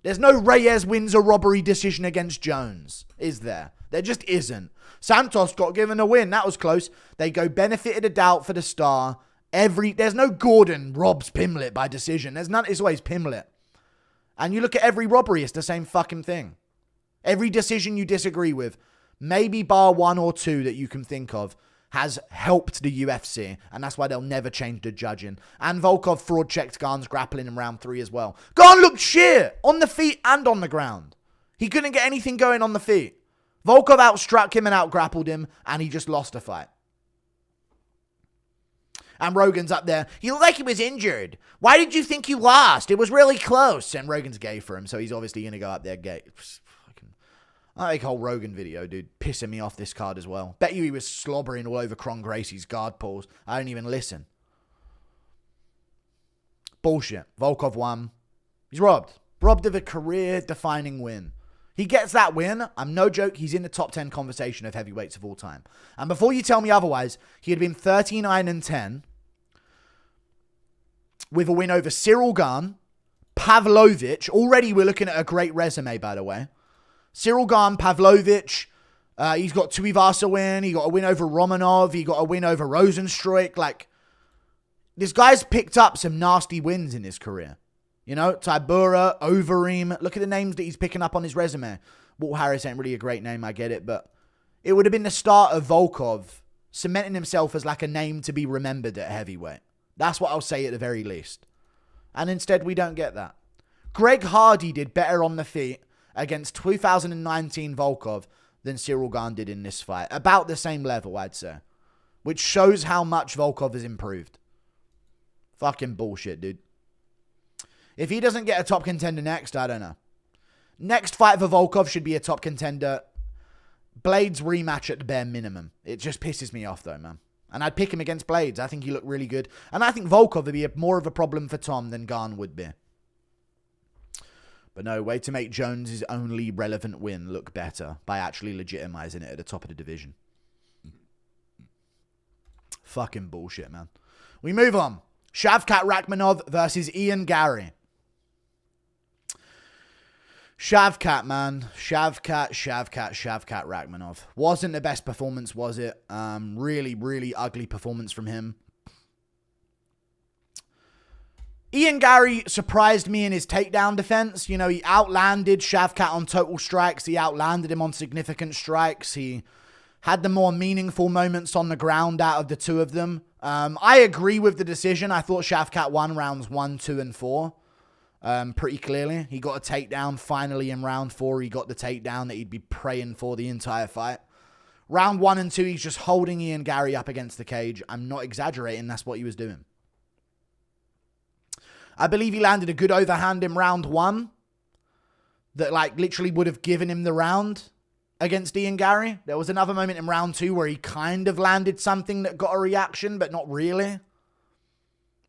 Speaker 1: There's no Reyes wins a robbery decision against Jones, is there? There just isn't. Santos got given a win. That was close. They go benefited a doubt for the star. There's no Gordon robs Pimblett by decision. There's none. It's always Pimblett. And you look at every robbery, it's the same fucking thing. Every decision you disagree with, maybe bar 1 or 2 that you can think of, has helped the UFC. And that's why they'll never change the judging. And Volkov fraud checked Gane's grappling in round 3 as well. Gane looked shit on the feet and on the ground. He couldn't get anything going on the feet. Volkov outstruck him and outgrappled him, and he just lost the fight. And Rogan's up there. He looked like he was injured. Why did you think you lost? It was really close. And Rogan's gay for him, so he's obviously going to go up there gay. I make a whole Rogan video, dude, pissing me off this card as well. Bet you he was slobbering all over Kron Gracie's guard pulls. I don't even listen. Bullshit. Volkov won. He's robbed. Robbed of a career-defining win. He gets that win. I'm no joke. He's in the top 10 conversation of heavyweights of all time. And before you tell me otherwise, he had been 39-10 with a win over Ciryl Gane, Pavlovich. Already we're looking at a great resume, by the way. Ciryl Gane, Pavlovich. He's got Tuivasa win. He got a win over Rakhmonov. He got a win over Rosenstruik. Like, this guy's picked up some nasty wins in his career. You know, Tybura, Overeem. Look at the names that he's picking up on his resume. Walt Harris ain't really a great name, I get it. But it would have been the start of Volkov cementing himself as like a name to be remembered at heavyweight. That's what I'll say at the very least. And instead, we don't get that. Greg Hardy did better on the feet against 2019 Volkov than Ciryl Gane did in this fight. About the same level, I'd say. Which shows how much Volkov has improved. Fucking bullshit, dude. If he doesn't get a top contender next, I don't know. Next fight for Volkov should be a top contender. Blades rematch at the bare minimum. It just pisses me off, though, man. And I'd pick him against Blades. I think he looked really good. And I think Volkov would be more of a problem for Tom than Gane would be. But no, way to make Jones' only relevant win look better by actually legitimizing it at the top of the division. Fucking bullshit, man. We move on. Shavkat Rakhmonov versus Ian Garry. Shavkat, man. Shavkat Rakhmonov. Wasn't the best performance, was it? Really, really ugly performance from him. Ian Garry surprised me in his takedown defense. You know, he outlanded Shavkat on total strikes. He outlanded him on significant strikes. He had the more meaningful moments on the ground out of the two of them. I agree with the decision. I thought Shavkat won rounds 1, 2, and 4. Pretty clearly. He got a takedown finally in round 4. He got the takedown that he'd be praying for the entire fight. Round 1 and 2, he's just holding Ian Garry up against the cage. I'm not exaggerating. That's what he was doing. I believe he landed a good overhand in round 1 that like literally would have given him the round against Ian Garry. There was another moment in round 2 where he kind of landed something that got a reaction, but not really.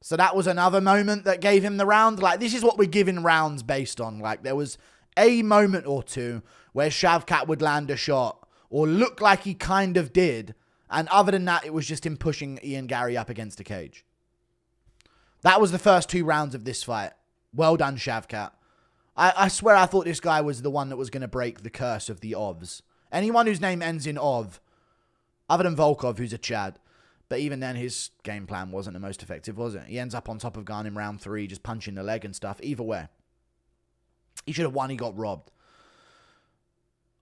Speaker 1: So that was another moment that gave him the round. Like, this is what we're giving rounds based on. Like, there was a moment or two where Shavkat would land a shot or look like he kind of did. And other than that, it was just him pushing Ian Garry up against the cage. That was the first 2 rounds of this fight. Well done, Shavkat. I swear I thought this guy was the one that was going to break the curse of the Ovs. Anyone whose name ends in Ov, other than Volkov, who's a Chad. But even then, his game plan wasn't the most effective, was it? He ends up on top of Gane in round 3, just punching the leg and stuff. Either way. He should have won, he got robbed.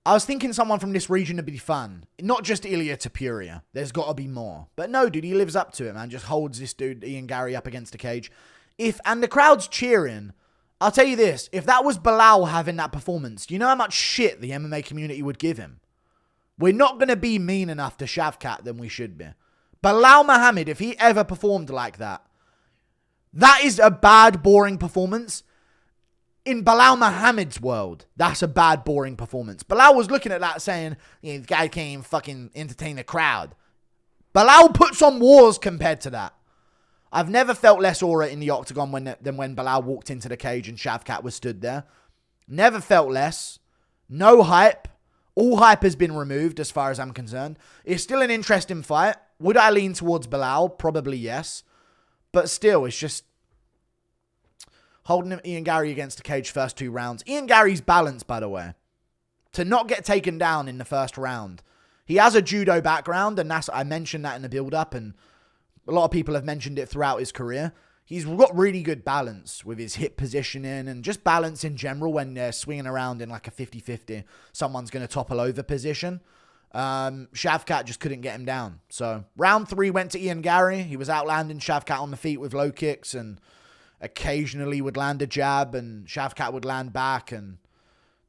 Speaker 1: I was thinking someone from this region would be fun. Not just Ilia Topuria. There's got to be more. But no, dude, he lives up to it, man. Just holds this dude, Ian Garry, up against the cage. And the crowd's cheering. I'll tell you this. If that was Bilal having that performance, you know how much shit the MMA community would give him? We're not going to be mean enough to Shavkat than we should be. Bilal Muhammad, if he ever performed like that, that is a bad, boring performance. In Bilal Muhammad's world, that's a bad, boring performance. Bilal was looking at that saying, the guy can't even fucking entertain the crowd. Bilal puts on wars compared to that. I've never felt less aura in the octagon than when Bilal walked into the cage and Shavkat was stood there. Never felt less. No hype. All hype has been removed as far as I'm concerned. It's still an interesting fight. Would I lean towards Bilal? Probably yes. But still, it's just holding Ian Garry against the cage first 2 rounds. Ian Garry's balanced, by the way. To not get taken down in the first round. He has a judo background, and I mentioned that in the build-up, and a lot of people have mentioned it throughout his career. He's got really good balance with his hip positioning and just balance in general when they're swinging around in like a 50-50. Someone's going to topple over position. Shavkat just couldn't get him down. So round 3 went to Ian Garry. He was outlanding Shavkat on the feet with low kicks and occasionally would land a jab and Shavkat would land back. And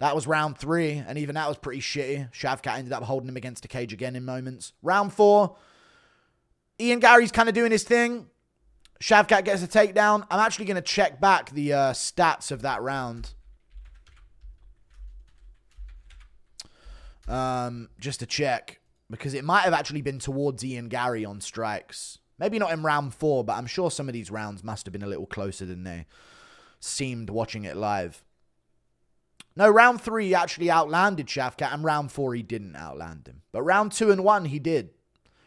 Speaker 1: that was round 3. And even that was pretty shitty. Shavkat ended up holding him against the cage again in moments. Round 4, Ian Garry's kind of doing his thing. Shavkat gets a takedown. I'm actually going to check back the stats of that round. just to check, because it might have actually been towards Ian Garry on strikes. Maybe not in round 4, but I'm sure some of these rounds must have been a little closer than they seemed watching it live. No, round 3 he actually outlanded Shavkat, and round 4 he didn't outland him. But round 2 and 1 he did.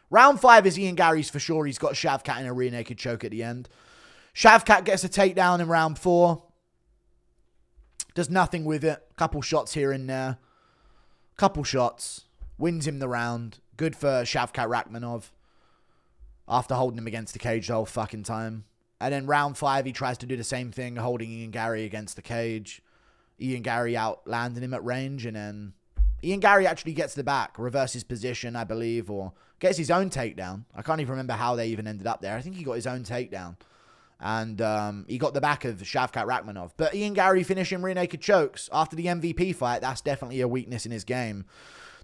Speaker 1: Round 5 is Ian Garry's for sure. He's got Shavkat in a rear naked choke at the end. Shavkat gets a takedown in round 4. Does nothing with it. Couple shots here and there. Couple shots. Wins him the round. Good for Shavkat Rakhmonov. After holding him against the cage the whole fucking time. And then round 5 he tries to do the same thing, holding Ian Garry against the cage. Ian Garry outlanding him at range, and then Ian Garry actually gets the back, reverses position, I believe, or gets his own takedown. I can't even remember how they even ended up there. I think he got his own takedown. And he got the back of Shavkat Rakhmonov. But Ian Garry finishing rear naked chokes after the MVP fight, that's definitely a weakness in his game.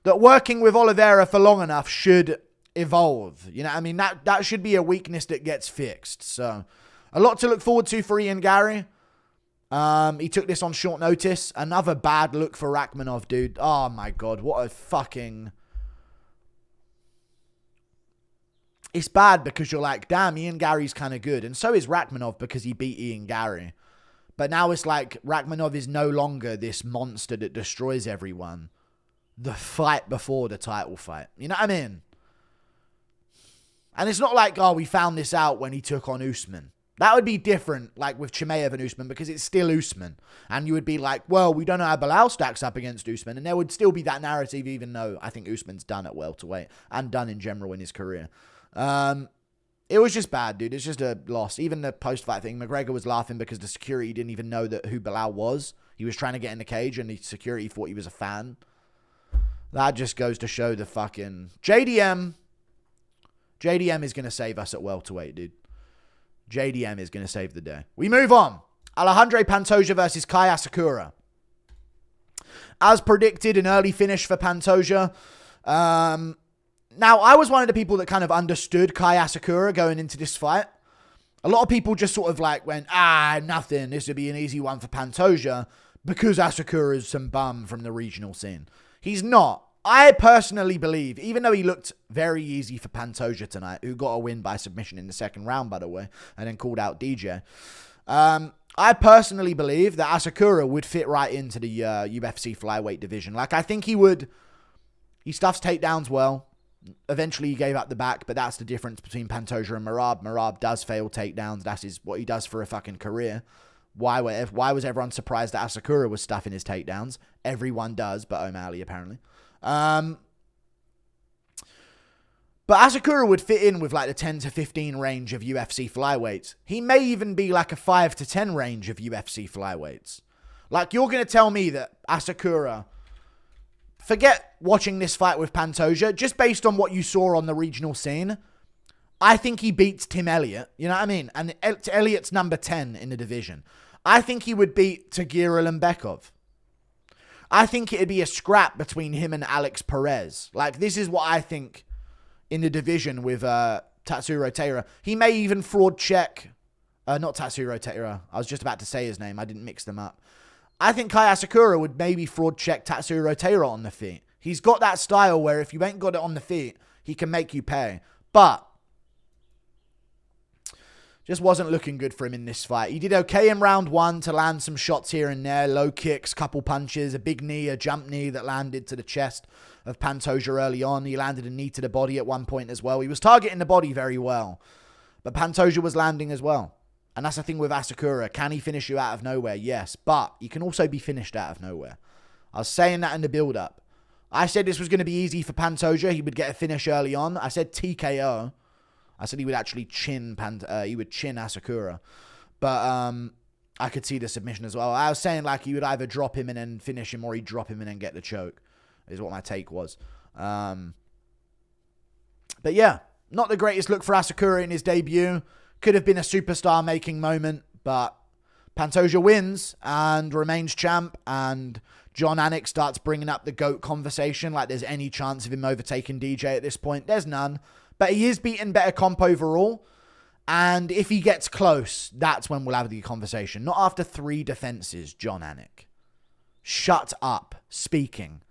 Speaker 1: That working with Oliveira for long enough should evolve. You know what I mean? That should be a weakness that gets fixed. So, a lot to look forward to for Ian Garry. He took this on short notice. Another bad look for Rakhmonov, dude. Oh my god, what a fucking... It's bad because you're like, damn, Ian Garry's kind of good. And so is Rakhmonov because he beat Ian Garry. But now it's like Rakhmonov is no longer this monster that destroys everyone. The fight before the title fight. You know what I mean? And it's not like, oh, we found this out when he took on Usman. That would be different, like with Chimaev and Usman, because it's still Usman. And you would be like, well, we don't know how Belal stacks up against Usman. And there would still be that narrative, even though I think Usman's done at welterweight and done in general in his career. It was just bad, dude. It's just a loss. Even the post-fight thing, McGregor was laughing because the security didn't even know who Belal was. He was trying to get in the cage and the security thought he was a fan. That just goes to show the fucking... JDM is going to save us at welterweight, dude. JDM is going to save the day. We move on. Alejandro Pantoja versus Kai Asakura. As predicted, an early finish for Pantoja. Now, I was one of the people that kind of understood Kai Asakura going into this fight. A lot of people just sort of like went, nothing. This would be an easy one for Pantoja because Asakura is some bum from the regional scene. He's not. I personally believe, even though he looked very easy for Pantoja tonight, who got a win by submission in the second round, by the way, and then called out DJ. I personally believe that Asakura would fit right into the UFC flyweight division. Like, I think he would. He stuffs takedowns well. Eventually, he gave up the back, but that's the difference between Pantoja and Merab. Merab does fail takedowns. That is what he does for a fucking career. Why was everyone surprised that Asakura was stuffing his takedowns? Everyone does, but O'Malley apparently. But Asakura would fit in with like the 10 to 15 range of UFC flyweights. He may even be like a 5 to 10 range of UFC flyweights. Like, you're going to tell me that Asakura... Forget watching this fight with Pantoja. Just based on what you saw on the regional scene, I think he beats Tim Elliott. You know what I mean? And Elliott's number 10 in the division. I think he would beat Ciryl and Bekov. I think it'd be a scrap between him and Alex Perez. Like, this is what I think in the division with Tatsuro Taira. He may even fraud check. Not Tatsuro Taira. I was just about to say his name. I didn't mix them up. I think Kai Asakura would maybe fraud check Tatsuro Taira on the feet. He's got that style where if you ain't got it on the feet, he can make you pay. But just wasn't looking good for him in this fight. He did okay in round 1 to land some shots here and there. Low kicks, couple punches, a big knee, a jump knee that landed to the chest of Pantoja early on. He landed a knee to the body at one point as well. He was targeting the body very well. But Pantoja was landing as well. And that's the thing with Asakura. Can he finish you out of nowhere? Yes. But he can also be finished out of nowhere. I was saying that in the build-up. I said this was going to be easy for Pantoja. He would get a finish early on. I said TKO. I said he would actually chin Asakura. But I could see the submission as well. I was saying like he would either drop him and then finish him, or he'd drop him and then get the choke, is what my take was. But yeah, not the greatest look for Asakura in his debut. Could have been a superstar making moment, but Pantoja wins and remains champ, and John Anik starts bringing up the GOAT conversation like there's any chance of him overtaking DJ at this point. There's none. But he is beating better comp overall. And if he gets close, that's when we'll have the conversation. Not after 3 defenses, John Anik. Shut up speaking.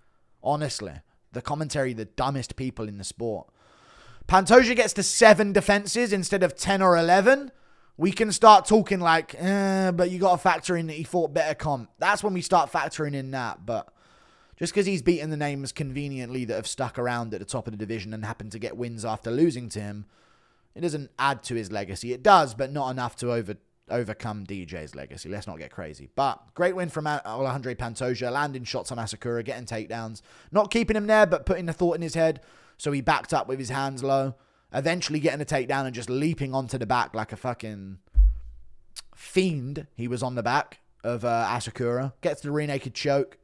Speaker 1: Honestly. the commentary, the dumbest people in the sport. Pantoja gets to 7 defenses instead of 10 or 11. We can start talking like, but you got to factor in that he fought better comp. That's when we start factoring in that. But just because he's beaten the names conveniently that have stuck around at the top of the division and happen to get wins after losing to him, it doesn't add to his legacy. It does, but not enough to overcome DJ's legacy. Let's not get crazy. But great win from Alexandre Pantoja, landing shots on Asakura, getting takedowns. Not keeping him there, but putting the thought in his head. So he backed up with his hands low, eventually getting a takedown and just leaping onto the back like a fucking fiend. He was on the back of Asakura. Gets the rear naked choke.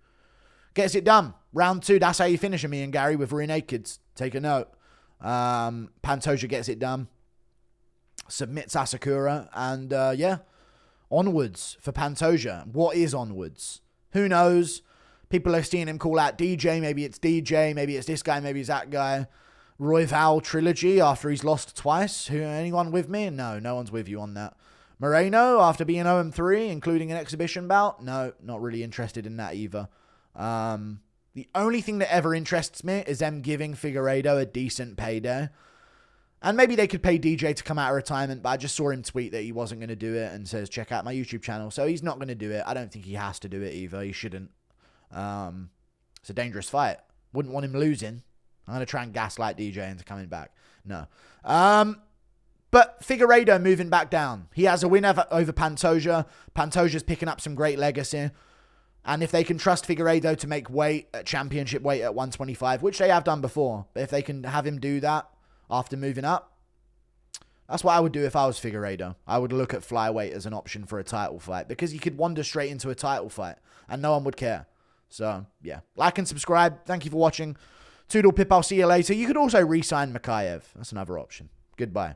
Speaker 1: Gets it done. Round 2, that's how you finish me and Garry, with rear nakeds. Take a note. Pantoja gets it done. Submits Asakura. And yeah, onwards for Pantoja. What is onwards? Who knows? People are seeing him call out DJ. Maybe it's DJ. Maybe it's this guy. Maybe it's that guy. Royval trilogy after he's lost twice. Anyone with me? No one's with you on that. Moreno after being 0-3, including an exhibition bout. No, not really interested in that either. The only thing that ever interests me is them giving Figueiredo a decent payday. And maybe they could pay DJ to come out of retirement, but I just saw him tweet that he wasn't going to do it and says, check out my YouTube channel. So he's not going to do it. I don't think he has to do it either. He shouldn't. It's a dangerous fight. Wouldn't want him losing. I'm going to try and gaslight DJ into coming back. No. But Figueiredo moving back down. He has a win over Pantoja. Pantoja's picking up some great legacy. And if they can trust Figueiredo to make weight at championship weight at 125, which they have done before, but if they can have him do that after moving up, that's what I would do if I was Figueiredo. I would look at flyweight as an option for a title fight, because he could wander straight into a title fight and no one would care. So, yeah. Like and subscribe. Thank you for watching. Toodle pip, I'll see you later. You could also re-sign Makayev. That's another option. Goodbye.